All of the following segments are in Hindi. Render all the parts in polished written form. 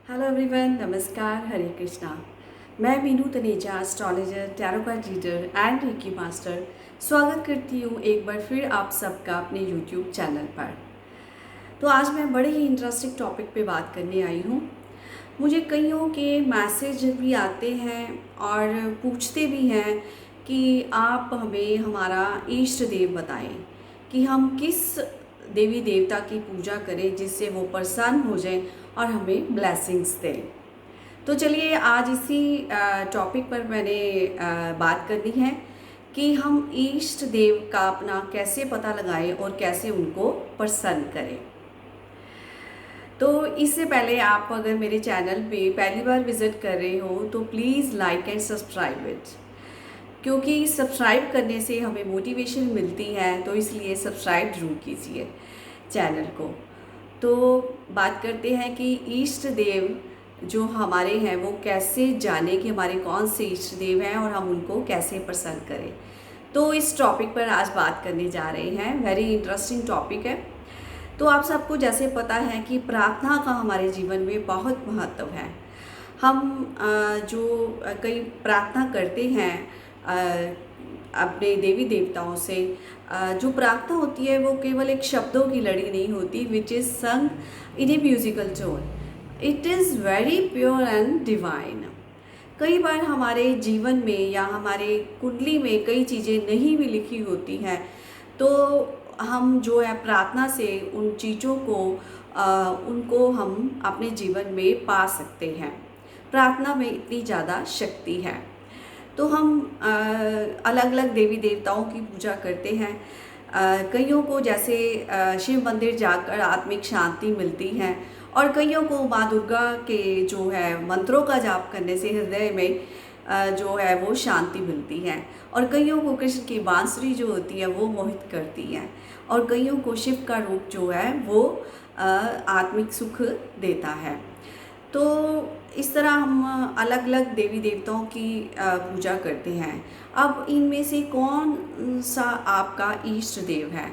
हेलो एवरीवन, नमस्कार, हरे कृष्णा। मैं Meenu Taneja, astrologer, tarot card reader and reiki master, स्वागत करती हूँ एक बार फिर आप सबका अपने यूट्यूब चैनल पर। तो आज मैं बड़े ही इंटरेस्टिंग टॉपिक पे बात करने आई हूँ। मुझे कईयों के मैसेज भी आते हैं और पूछते भी हैं कि आप हमें हमारा इष्ट देव बताएं कि हम किस देवी देवता की पूजा करें जिससे वो प्रसन्न हो जाएं और हमें ब्लेसिंग्स दें। तो चलिए आज इसी टॉपिक पर मैंने बात करनी है कि हम इष्ट देव का अपना कैसे पता लगाएं और कैसे उनको प्रसन्न करें। तो इससे पहले आप अगर मेरे चैनल पे पहली बार विज़िट कर रहे हो तो please like and subscribe it, क्योंकि सब्सक्राइब करने से हमें मोटिवेशन मिलती है, तो इसलिए सब्सक्राइब जरूर कीजिए चैनल को। तो बात करते हैं कि इष्ट देव जो हमारे हैं वो कैसे जाने कि हमारे कौन से इष्ट देव हैं और हम उनको कैसे प्रसन्न करें। तो इस टॉपिक पर आज बात करने जा रहे हैं। वेरी इंटरेस्टिंग टॉपिक है। तो आप सबको जैसे पता है कि प्रार्थना का हमारे जीवन में बहुत महत्व है। हम जो कई प्रार्थना करते हैं अपने देवी देवताओं से, जो प्रार्थना होती है वो केवल एक शब्दों की लड़ी नहीं होती, which is sung in a musical tone. It is very pure and divine. कई बार हमारे जीवन में या हमारे कुंडली में कई चीज़ें नहीं भी लिखी होती हैं, तो हम जो है प्रार्थना से उन चीज़ों को उनको हम अपने जीवन में पा सकते हैं। प्रार्थना में इतनी ज़्यादा शक्ति है। तो हम अलग अलग देवी देवताओं की पूजा करते हैं। कईयों को जैसे शिव मंदिर जाकर आत्मिक शांति मिलती है, और कईयों को माँ दुर्गा के जो है मंत्रों का जाप करने से हृदय में जो है वो शांति मिलती है, और कईयों को कृष्ण की बांसुरी जो होती है वो मोहित करती है, और कईयों को शिव का रूप जो है वो आत्मिक सुख देता है। तो इस तरह हम अलग अलग देवी देवताओं की पूजा करते हैं। अब इनमें से कौन सा आपका इष्ट देव है,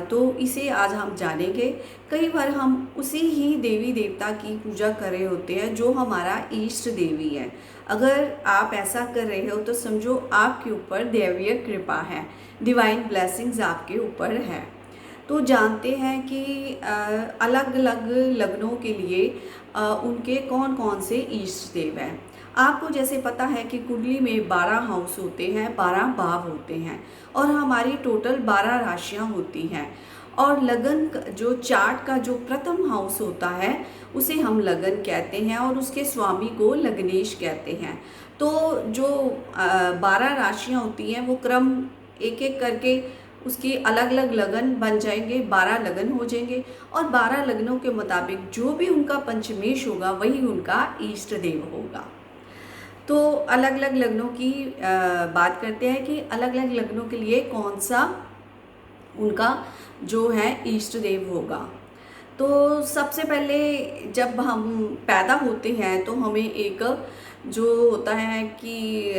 तो इसे आज हम जानेंगे। कई बार हम उसी ही देवी देवता की पूजा कर रहे होते हैं जो हमारा इष्ट देवी है। अगर आप ऐसा कर रहे हो तो समझो आपके ऊपर दैवीय कृपा है, डिवाइन ब्लेसिंग्स आपके ऊपर है। तो जानते हैं कि अलग अलग लग्नों के लिए उनके कौन कौन से इष्ट देव हैं। आपको जैसे पता है कि कुंडली में 12 हाउस होते हैं, 12 भाव होते हैं, और हमारी टोटल 12 राशियां होती हैं। और लगन जो चार्ट का जो प्रथम हाउस होता है उसे हम लगन कहते हैं, और उसके स्वामी को लग्नेश कहते हैं। तो जो 12 राशियां होती हैं वो क्रम एक एक करके उसकी अलग अलग लगन बन जाएंगे, 12 लगन हो जाएंगे, और 12 लगनों के मुताबिक जो भी उनका पंचमेश होगा वही उनका इष्ट देव होगा। तो अलग अलग लग्नों की बात करते हैं कि अलग अलग लग्नों के लिए कौन सा उनका जो है इष्ट देव होगा। तो सबसे पहले जब हम पैदा होते हैं तो हमें एक जो होता है कि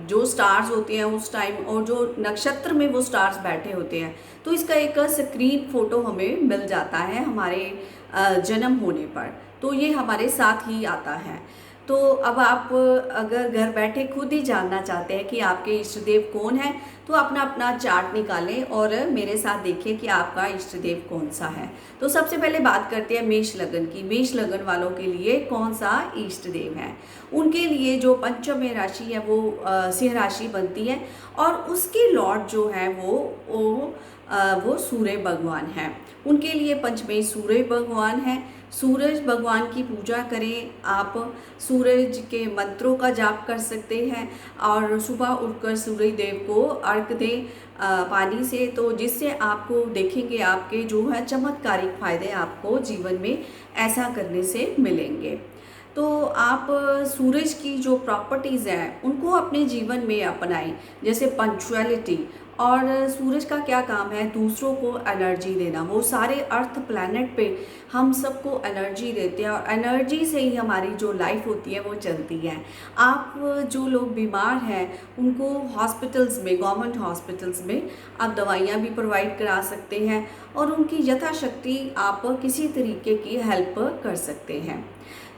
जो स्टार्स होते हैं उस टाइम, और जो नक्षत्र में वो स्टार्स बैठे होते हैं, तो इसका एक स्क्रीन फोटो हमें मिल जाता है हमारे जन्म होने पर। तो ये हमारे साथ ही आता है। तो अब आप अगर घर बैठे खुद ही जानना चाहते हैं कि आपके इष्ट देव कौन है, तो अपना अपना चार्ट निकालें और मेरे साथ देखिए कि आपका इष्ट देव कौन सा है। तो सबसे पहले बात करते हैं मेष लगन की। मेष लगन वालों के लिए कौन सा इष्ट देव है। उनके लिए जो पंचम राशि है वो सिंह राशि बनती है, और उसके लॉर्ड जो है वो सूर्य भगवान है। उनके लिए पंचमेश सूर्य भगवान है। सूरज भगवान की पूजा करें आप। सूरज के मंत्रों का जाप कर सकते हैं, और सुबह उठकर सूर्य देव को अर्घ दें पानी से, तो जिससे आपको देखेंगे आपके जो है चमत्कारिक फायदे आपको जीवन में ऐसा करने से मिलेंगे। तो आप सूरज की जो प्रॉपर्टीज़ हैं उनको अपने जीवन में अपनाएं, जैसे पंक्चुअलिटी। और सूरज का क्या काम है, दूसरों को एनर्जी देना। वो सारे अर्थ प्लैनेट पे हम सबको एनर्जी देते हैं, और एनर्जी से ही हमारी जो लाइफ होती है वो चलती है। आप जो लोग बीमार हैं उनको हॉस्पिटल्स में, गवर्नमेंट हॉस्पिटल्स में आप दवाइयाँ भी प्रोवाइड करा सकते हैं, और उनकी यथाशक्ति आप किसी तरीके की हेल्प कर सकते हैं।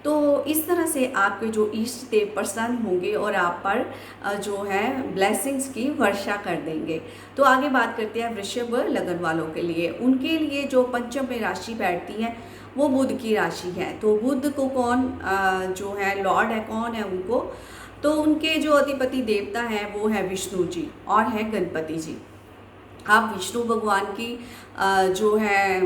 तो इस तरह से आपके जो इष्ट देव प्रसन्न होंगे और आप पर जो है ब्लेसिंग्स की वर्षा कर देंगे। तो आगे बात करते हैं वृषभ लगन वालों के लिए। उनके लिए जो पंचम में राशि बैठती है वो बुध की राशि है। तो बुध को कौन जो है लॉर्ड है, कौन है उनको, तो उनके जो अधिपति देवता हैं वो है विष्णु जी और है गणपति जी। आप विष्णु भगवान की जो है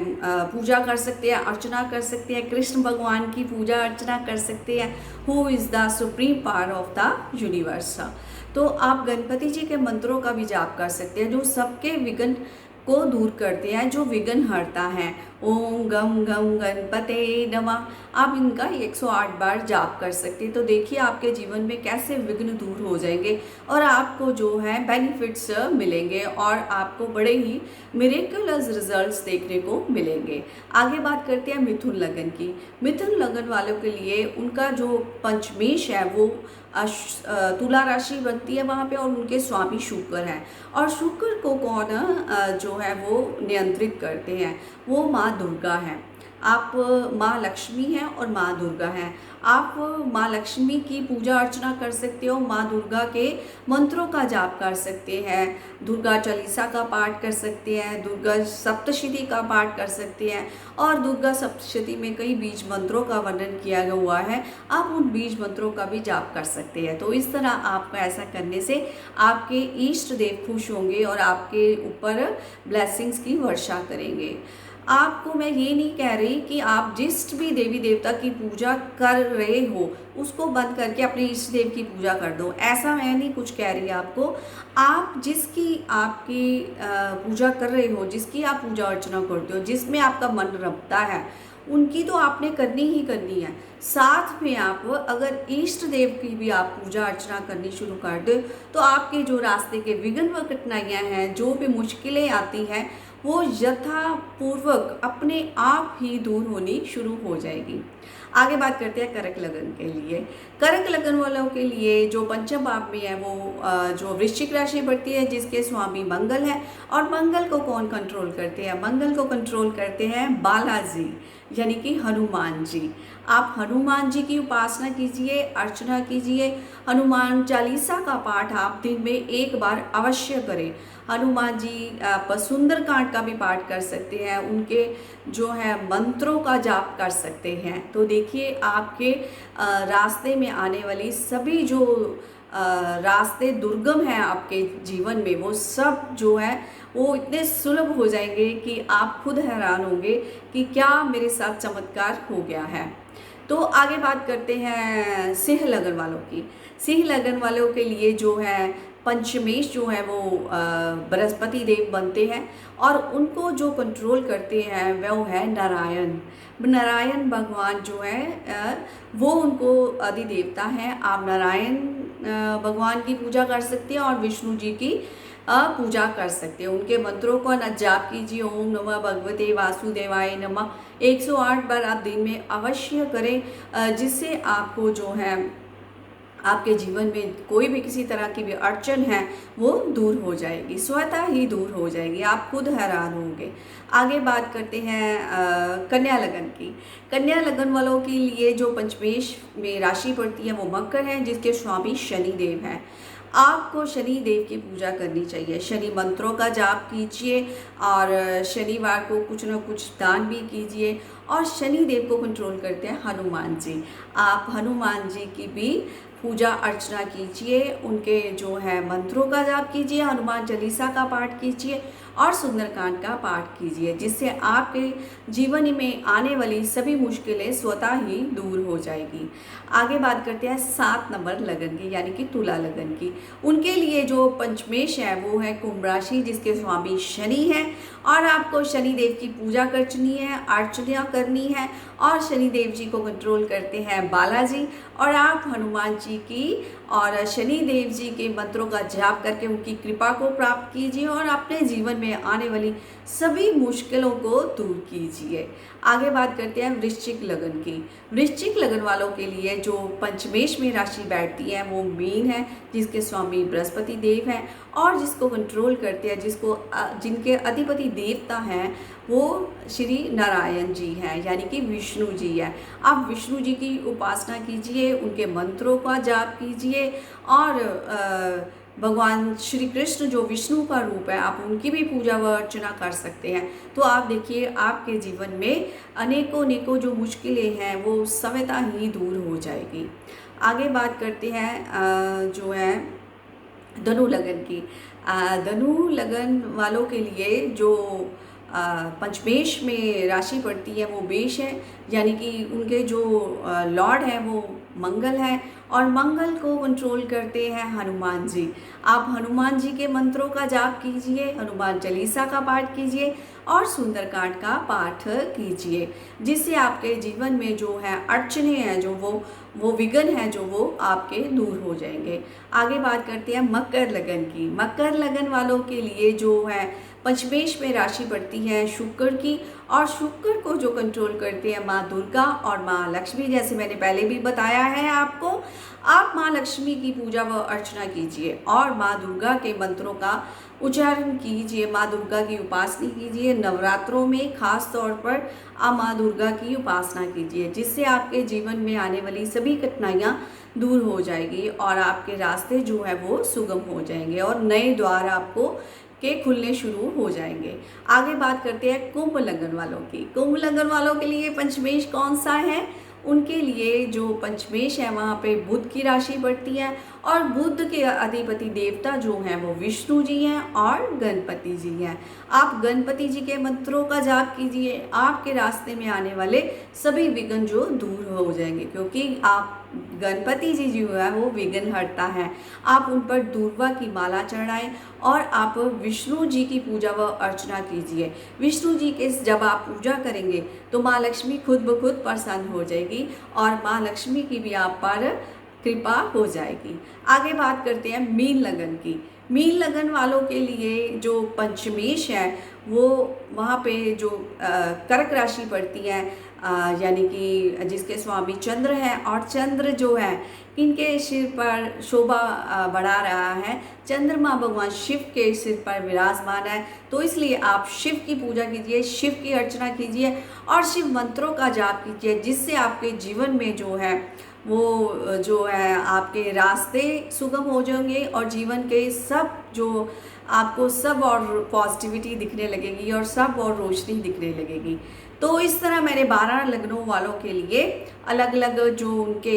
पूजा कर सकते हैं, अर्चना कर सकते हैं। कृष्ण भगवान की पूजा अर्चना कर सकते हैं। Who is the supreme power of the universe. तो आप गणपति जी के मंत्रों का भी जाप कर सकते हैं जो सबके विघ्न को दूर करते हैं, जो विघ्न हरता है। ओम गम गम गणपते नमः, आप इनका 108 बार जाप कर सकते हैं। तो देखिए आपके जीवन में कैसे विघ्न दूर हो जाएंगे और आपको जो है बेनिफिट्स मिलेंगे और आपको बड़े ही मिरेकलस रिजल्ट्स देखने को मिलेंगे। आगे बात करते हैं मिथुन लगन की। मिथुन लगन वालों के लिए उनका जो पंचमेश है वो तुला राशि बनती है वहाँ पे, और उनके स्वामी शुक्र हैं। और शुक्र को कौन जो है वो नियंत्रित करते हैं, वो माँ दुर्गा हैं। आप माँ लक्ष्मी हैं और माँ दुर्गा हैं। आप माँ लक्ष्मी की पूजा अर्चना कर सकते हो, माँ दुर्गा के मंत्रों का जाप कर सकते हैं, दुर्गा चालीसा का पाठ कर सकते हैं, दुर्गा सप्तशती का पाठ कर सकते हैं। और दुर्गा सप्तशती में कई बीज मंत्रों का वर्णन किया हुआ है, आप उन बीज मंत्रों का भी जाप कर सकते हैं। तो इस तरह आपको ऐसा करने से आपके इष्ट देव खुश होंगे और आपके ऊपर ब्लेसिंग्स की वर्षा करेंगे। आपको मैं ये नहीं कह रही कि आप जिस भी देवी देवता की पूजा कर रहे हो उसको बंद करके अपने इष्ट देव की पूजा कर दो, ऐसा मैं नहीं कुछ कह रही आपको। आप जिसकी आपकी पूजा कर रहे हो, जिसकी आप पूजा अर्चना करते हो, जिसमें आपका मन रमता है, उनकी तो आपने करनी ही करनी है। साथ में आप अगर इष्ट देव की भी आप पूजा अर्चना करनी शुरू कर दो तो आपके जो रास्ते के विघ्न व कठिनाइयाँ हैं, जो भी मुश्किलें आती हैं, वो यथापूर्वक अपने आप ही दूर होनी शुरू हो जाएगी। आगे बात करते हैं कर्क लगन के लिए। कर्क लगन वालों के लिए जो पंचम भाव में है वो जो वृश्चिक राशि बढ़ती है, जिसके स्वामी मंगल है। और मंगल को कौन कंट्रोल करते हैं? मंगल को कंट्रोल करते हैं बालाजी, यानी कि हनुमान जी। आप हनुमान जी की उपासना कीजिए, अर्चना कीजिए। हनुमान चालीसा का पाठ आप दिन में एक बार अवश्य करें। हनुमान जी आप सुंदरकांड का भी पाठ कर सकते हैं, उनके जो है मंत्रों का जाप कर सकते हैं। तो देखिए आपके रास्ते में आने वाली सभी जो रास्ते दुर्गम हैं आपके जीवन में, वो सब जो है वो इतने सुलभ हो जाएंगे कि आप खुद हैरान होंगे कि क्या मेरे साथ चमत्कार हो गया है। तो आगे बात करते हैं सिंह लगन वालों की। सिंह लगन वालों के लिए जो है पंचमेश जो है वो बृहस्पति देव बनते हैं और उनको जो कंट्रोल करते हैं वो है नारायण। नारायण भगवान जो है वो उनको अधिदेवता हैं। आप नारायण भगवान की पूजा कर सकते हैं और विष्णु जी की पूजा कर सकते हैं। उनके मंत्रों को न जाप कीजिए। ओम नमः भगवते वासुदेवाय नमः 108 बार आप दिन में अवश्य करें, जिससे आपको जो है आपके जीवन में कोई भी किसी तरह की भी अड़चन है वो दूर हो जाएगी, स्वतः ही दूर हो जाएगी, आप खुद हैरान होंगे। आगे बात करते हैं कन्या लगन की। कन्या लगन वालों के लिए जो पंचमेश में राशि पड़ती है वो मकर है, जिसके स्वामी शनि देव हैं। आपको शनि देव की पूजा करनी चाहिए, शनि मंत्रों का जाप कीजिए और शनिवार को कुछ न कुछ दान भी कीजिए। और शनि देव को कंट्रोल करते हैं हनुमान जी। आप हनुमान जी की भी पूजा अर्चना कीजिए, उनके जो है मंत्रों का जाप कीजिए, हनुमान चालीसा का पाठ कीजिए और सुंदरकांड का पाठ कीजिए, जिससे आपके जीवन में आने वाली सभी मुश्किलें स्वतः ही दूर हो जाएगी। आगे बात करते हैं 7 नंबर लगन की, यानी कि तुला लगन की। उनके लिए जो पंचमेश है वो है कुंभ राशि, जिसके स्वामी शनि हैं। और आपको शनि देव की पूजा करनी है, अर्चना करनी है। और शनि देव जी को कंट्रोल करते हैं बालाजी। और आप हनुमान जी की और शनि देव जी के मंत्रों का जाप करके उनकी कृपा को प्राप्त कीजिए और अपने जीवन में आने वाली सभी मुश्किलों को दूर कीजिए। आगे बात करते हैं वृश्चिक लगन की। वृश्चिक लगन वालों के लिए जो पंचमेश में राशि बैठती है वो मीन है, जिसके स्वामी बृहस्पति देव हैं और जिसको कंट्रोल करते हैं, जिनके अधिपति देवता हैं वो श्री नारायण जी हैं, यानी कि विष्णु जी है। आप विष्णु जी की उपासना कीजिए, उनके मंत्रों का जाप कीजिए और भगवान श्री कृष्ण जो विष्णु का रूप है, आप उनकी भी पूजा व अर्चना कर सकते हैं। तो आप देखिए आपके जीवन में अनेकों अनेकों जो मुश्किलें हैं वो स्वतः ही दूर हो जाएगी। आगे बात करते हैं जो है धनु लगन की। धनु लगन वालों के लिए जो पंचमेश में राशि पड़ती है वो मेष है, यानी कि उनके जो लॉर्ड हैं वो मंगल है और मंगल को कंट्रोल करते हैं हनुमान जी। आप हनुमान जी के मंत्रों का जाप कीजिए, हनुमान चालीसा का पाठ कीजिए और सुंदरकांड का पाठ कीजिए, जिससे आपके जीवन में जो है अड़चने हैं, जो वो विघ्न हैं, जो वो आपके दूर हो जाएंगे। आगे बात करते हैं मकर लगन की। मकर लगन वालों के लिए जो है पंचमेश में राशि पड़ती है शुक्र की, और शुक्र को जो कंट्रोल करते हैं माँ दुर्गा और माँ लक्ष्मी। जैसे मैंने पहले भी बताया है आपको, आप माँ लक्ष्मी की पूजा व अर्चना कीजिए और माँ दुर्गा के मंत्रों का उच्चारण कीजिए, माँ दुर्गा की उपासना कीजिए। नवरात्रों में खास तौर पर आप माँ दुर्गा की उपासना कीजिए, जिससे आपके जीवन में आने वाली सभी कठिनाइयाँ दूर हो जाएगी और आपके रास्ते जो है वो सुगम हो जाएंगे और नए द्वार आपको के खुलने शुरू हो जाएंगे। आगे बात करते हैं कुंभ लगन वालों की। कुंभ लगन वालों के लिए पंचमेश कौन सा है? उनके लिए जो पंचमेश है वहाँ पे बुध की राशि पड़ती है और बुध के अधिपति देवता जो हैं वो विष्णु जी हैं और गणपति जी हैं। आप गणपति जी के मंत्रों का जाप कीजिए, आपके रास्ते में आने वाले सभी विघ्न जो दूर हो जाएंगे, क्योंकि आप गणपति जी जो है वो विघ्न हरता है। आप उन पर दूर्वा की माला चढ़ाएं और आप विष्णु जी की पूजा व अर्चना कीजिए। विष्णु जी के जब आप पूजा करेंगे तो माँ लक्ष्मी खुद ब खुद प्रसन्न हो जाएगी और माँ लक्ष्मी की भी आप पर कृपा हो जाएगी। आगे बात करते हैं मीन लगन की। मीन लगन वालों के लिए जो पंचमेश है वो वहाँ पे जो कर्क राशि पड़ती है, यानी कि जिसके स्वामी चंद्र हैं, और चंद्र जो है इनके सिर पर शोभा बढ़ा रहा है। चंद्रमा भगवान शिव के सिर पर विराजमान है, तो इसलिए आप शिव की पूजा कीजिए, शिव की अर्चना कीजिए और शिव मंत्रों का जाप कीजिए, जिससे आपके जीवन में जो है वो जो है आपके रास्ते सुगम हो जाएंगे और जीवन के सब जो आपको सब और पॉजिटिविटी दिखने लगेगी और सब और रोशनी दिखने लगेगी। तो इस तरह मैंने 12 लग्नों वालों के लिए अलग अलग जो उनके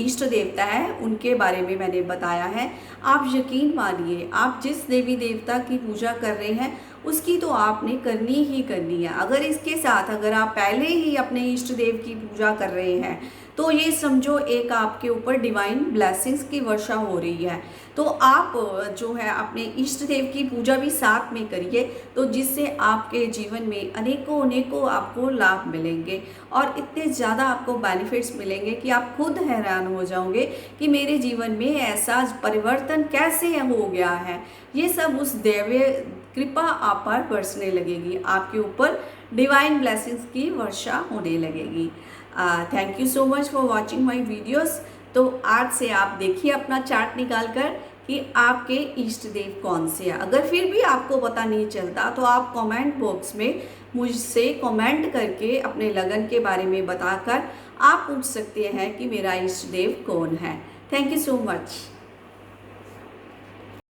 इष्ट देवता है उनके बारे में मैंने बताया है। आप यकीन मानिए, आप जिस देवी देवता की पूजा कर रहे हैं उसकी तो आपने करनी ही करनी है। अगर इसके साथ अगर आप पहले ही अपने इष्ट देव की पूजा कर रहे हैं तो ये समझो एक आपके ऊपर डिवाइन ब्लेसिंग्स की वर्षा हो रही है। तो आप जो है अपने इष्ट देव की पूजा भी साथ में करिए, तो जिससे आपके जीवन में अनेकों अनेकों आपको लाभ मिलेंगे और इतने ज़्यादा आपको बेनिफिट्स मिलेंगे कि आप खुद हैरान हो जाओगे कि मेरे जीवन में ऐसा परिवर्तन कैसे हो गया है। ये सब उस दैवीय कृपा आप पर बरसने लगेगी, आपके ऊपर डिवाइन ब्लेसिंग्स की वर्षा होने लगेगी। Thank you so much for watching my videos. तो आज से आप देखिए अपना चार्ट निकाल कर कि आपके इष्ट देव कौन से हैं। अगर फिर भी आपको पता नहीं चलता तो आप कमेंट बॉक्स में मुझसे कमेंट करके अपने लगन के बारे में बताकर आप पूछ सकते हैं कि मेरा इष्ट देव कौन है। Thank you so much.